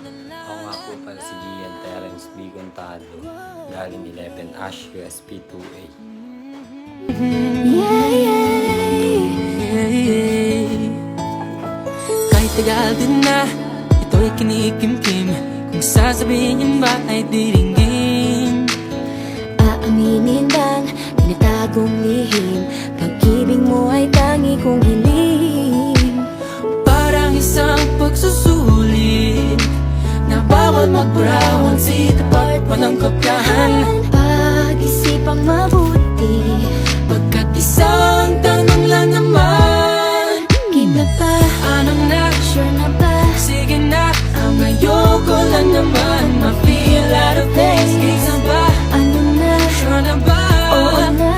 Ako nga po pala si Gian Terence B. Contado, galing 11 Ash USP 2A. Kahit tagal din na, ito'y kinikimkim. Kung sasabihin niyo ba ay diringgin, aaminin bang tinatagong lihim, pag-ibig mo ay tangi kong hiling. parang isang pagsusulit na bawal magburawan, si tapat pa ng kopyahan. Pag-isipang mabuti, Pagkat isang tanong lang naman, kita pa, anong na? sure na ba? Sige na, ang ayoko lang naman ma-feel out of place. Kaysa ba, Ano na? sure na ba? Oo na.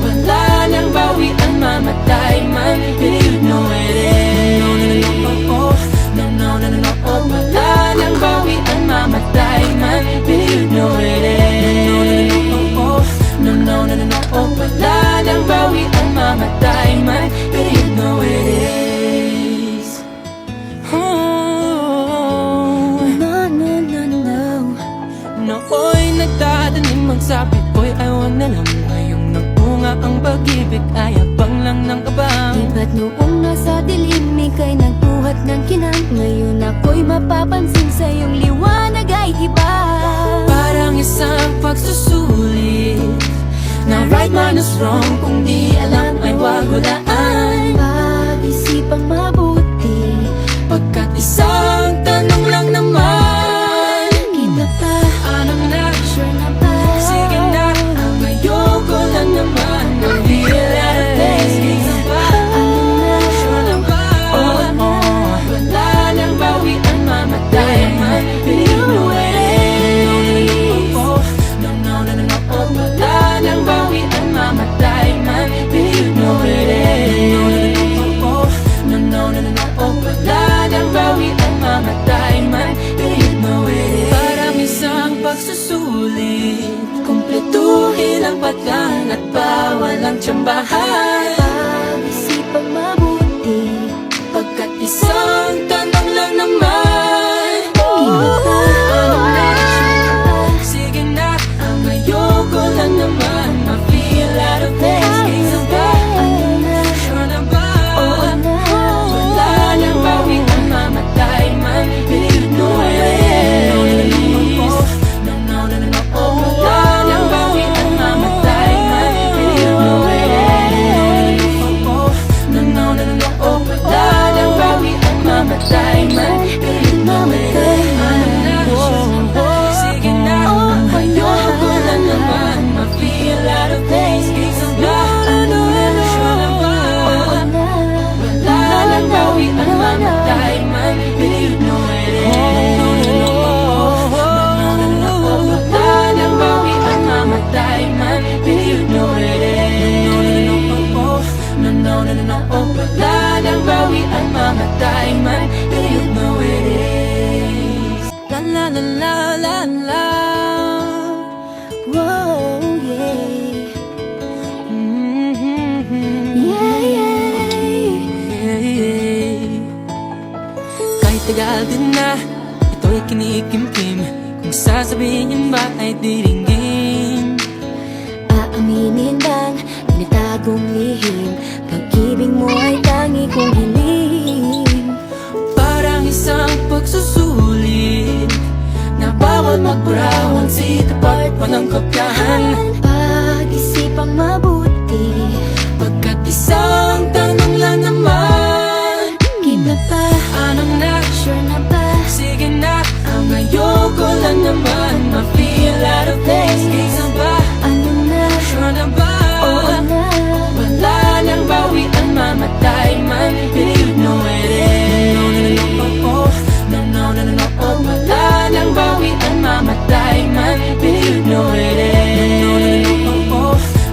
Wala nang bawian, mamatay man, you know it is. No, no, no, no, oh, no, no, no, no, oh. Wala nang bawian, mamatay man, you know it is. No, no, no, no, oh, no, no, no, no, oh. Wala nang bawian, mamatay man, you know it is. Oh, No, no, no, no. nooy nagtatanim magsapit ko'y ayaw na lang. Ngayong nagbunga ang pag-ibig ay abang lang ng kabang. Ba't noong nasa dilim, ika'y nagbuhat ng kinang, ngayon ako'y mapapansin sa iyong liwanag ay iba. Parang isang pagsusulit na right man is wrong, kung di alam ay wag hulaan. Pag-isipang mabuti, Pagkat isang tanong lang naman, kita pa, anong na? sure na ba? Sige na, ang ayoko lang naman ma-feel out of place. Kaysa ba, Ano na? sure na ba? Oo, wala nang bawian, mamatay man, you know it is. No, no, no, no, no, oh, wala nang bawian, mamatay man, you know it is. No, no, no, no, no, oh, wala nang bawian, mamatay man, you know it is. Parang isang pagsusulit, kumpletuhin ang patlan at bawal ang tsambahan. Pag-isipang mabuti, Pagkat isang tanong lang naman, kita pa, anong na? sure na ba? Sige na, ang ayoko lang naman ma-feel out of place. Kaysa ba, Ano na? sure na ba? Oo na. Wala nang bawian, mamatay man, you know it is. No, no, no, no, no, oh, wala nang bawian, mamatay man, you know it is. No, no, no, no, no, oh, wala nang bawian, mamatay man, you know it is. Sige na, ang ayoko lang naman ma-feel out of place. Kaysa ba, sure na ba? Oo na. Wala nang bawian, mamatay man, you know it is. Wala nang bawian, mamatay man, you know it is. No, no, no, no, oh, wala nang bawian, mamatay man, you know it is. La la la la la la. Whoa, yeah. Yeah, yeah. Kahit tagal din na, ito'y kinikimkim. Kung sasabihin niyo ba ay diringgin, Aaminin bang tinatagong lihim, pag-ibig mo ay tangi kong hiling. parang isang pagsusulit na bawal magburawan, si tapat pa ng kopyahan. Pag-isipang mabuti, Pagkat isang tanong lang naman, kita pa, anong na? sure na ba? Sige na, ang ayoko lang naman ma-feel out of place. Kaysa ba, Ano na? sure na ba? Oo na. Wala nang bawian, mamatay man, you know it is. No, no, no, no, no, oh, wala nang bawian, mamatay man, you know it is.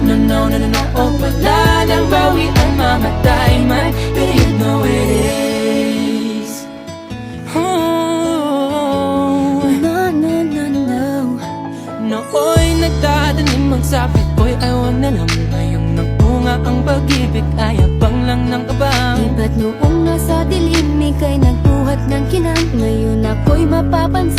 No, no, no, no, no, oh, wala nang bawian, mamatay man, you know it is. Oh, No, no, no, no. nooy nagtatanim magsapit ko'y ayaw na lang. Ngayong nagbunga ang pag-ibig ay abang lang ng kabang. Ba't noong nasa dilim, ika'y nagbuhat ng kinang, ngayon ako'y mapapansin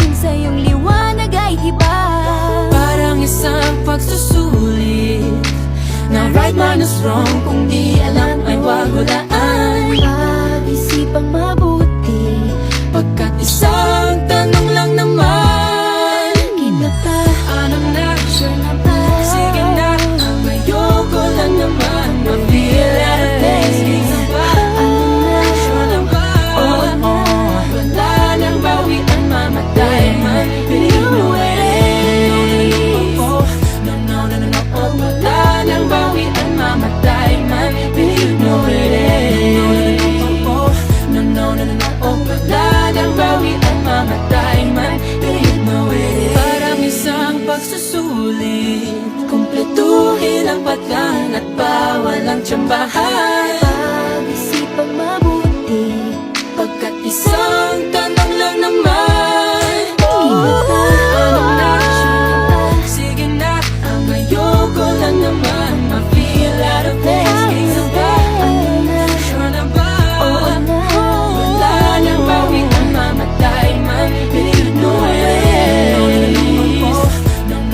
wrong kung di alam ay wag hulaan. Pag-isipang mabuti, Pagkat isang tanong lang naman, kita pa, ano na? sure na ba? Sige na, ayoko lang naman ma-feel out of place. Sige ba? Sure na ba? Wala nang bawian, mamatay man. Believe me when it is. Wala nang bawian, mamatay man. Believe me when it is. Wala nang bawian, mamatay man. Believe me when it is. Parang isang pagsusulit, kumpletuhin ang patlan at bawal ang tsambahan. Pag-isipang mabuti, Pagkat isang tanong lang naman, kita pa, ano na? sure na ba? Sige na, ang ayoko lang naman ma-feel out of place. Sige ba? Sure na ba? Wala nang bawian, mamatay man. Believe no it is.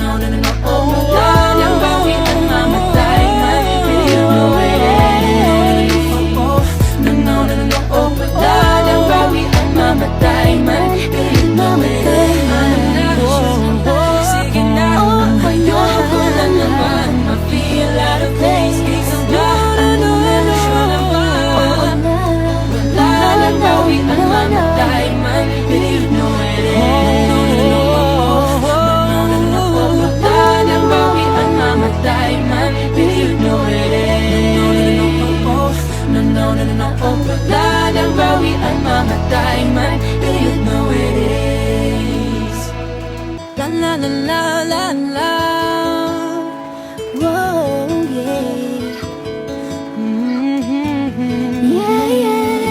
Wala nang bawian, mamatay man. Believe no it is. Wala nang bawian, mamatay man. Believe no it is. Sige na, ayoko lang naman ma-feel out of place. Sige ba? Sure na ba? Wala nang bawian, mamatay man. Believe no it is. Wala nang bawian, mamatay man. Believe no it is. Wala nang bawian, mamatay man. Believe no it is. La la la la la la. Whoa, yeah. Yeah, yeah.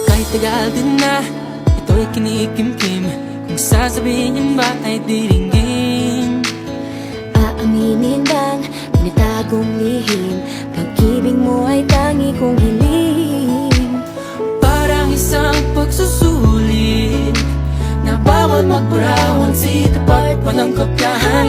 Kahit tagal din na, ito'y kinikimkim. Kung sasabihin niyo ba ay diringgin. Aaminin bang tinatagong lihim, pag-ibig mo ay tangi kong hiling. Parang isang pagsusulit na bawal magparawan, sitapat walang kopyahan.